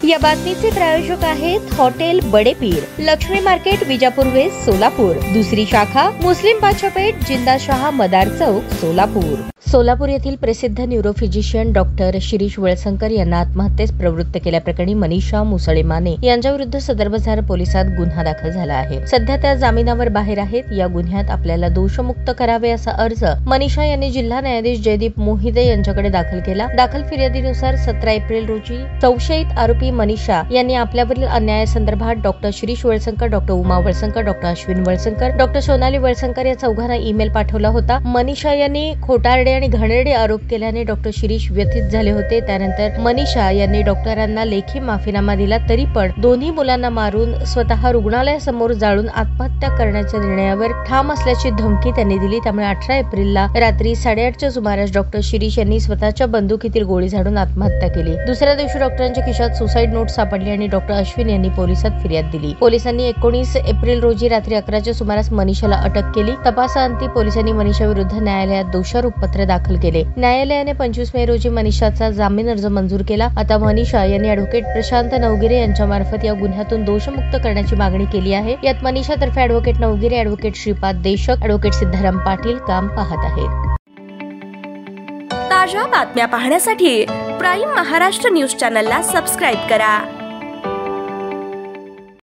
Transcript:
या बातमीचे प्रायोजक आहेत hotel Badepir, Laxmi market, Vijapur west, Solapur. दुसरी शाखा मुस्लिम बादशाहपेठ, जिंदाशहा मदार चौक, सोलापूर। सोलापूर येथील प्रसिद्ध न्यूरोफिजिशियन डॉक्टर शिरीष वळसंकर यांना आत्महत्येस प्रवृत्त केल्याप्रकरणी मनीषा मुसळे माने यांच्याविरुद्ध सदर बाजार पोलिसात गुन्हा दाखल झाला आहे। सध्या त्या जामिनावर बाहेर आहेत। या गुन्ह्यात आपल्याला दोषमुक्त करावे असा अर्ज मनीषा यांनी जिल्हा न्यायाधीश जयदीप मोहिते यांच्याकडे दाखल केला। दाखल फिर्यादीनुसार 17 एप्रिल रोजी संशयित आरोपी मनीषा यांनी आपल्यावरील अन्यायासंदर्भात doctor Shirish Valsankar, doctor Uma Valsankar, doctor Ashwin Valsankar, doctor Sonali Valsankar या चौघांना ईमेल पाठवला होता। मनीषा यांनी खोटारडे आणि घाणेरडे आरोप केल्याने डॉक्टर शिरीष व्यथित झाले होते। त्यानंतर मनीषा यांनी डॉक्टरांना लेखी माफीनामा दिला, तरी पण दोन्ही मुलांना मारून स्वतः रुग्णालयासमोर जाळून आत्महत्या करण्याच्या निर्णयावर ठाम असल्याची धमकी त्यांनी दिली। त्यामुळे 18 एप्रिलला रात्री 8:30च्या सुमारास डॉक्टर शिरीष यांनी स्वतःच्या बंदुकीतील गोळी झाडून आत्महत्या केली। दुसऱ्या दिवशी डॉक्टरांच्या खिशात सुसाईड नोट सापडली आणि डॉक्टर अश्विन यांनी पोलिसात फिर्याद दिली। पोलिसांनी 19 एप्रिल रोजी रात्री 11च्या सुमारास मनीषाला अटक केली। तपासाअंती पोलिसांनी मनीषा विरुद्ध न्यायालयात दोषारोप पत्र दाखल केले। न्यायालयाने 25 मे रोजी मनीषाचा जामीन अर्ज मंजूर केला। आता मनीषा यांनी ॲडव्होकेट प्रशांत नवगिरे यांच्या मार्फत या गुन्ह्यातून दोषमुक्त करण्याची मागणी केली आहे। यात मनीषातर्फे ॲडव्होकेट नवगिरे, ॲडव्होकेट श्रीपाद देशक, ॲडव्होकेट सिद्धाराम पाटील काम पाहत आहेत। ताज्या बातम्या पाहण्यासाठी प्राईम महाराष्ट्र न्यूज चॅनलला सबस्क्राईब करा।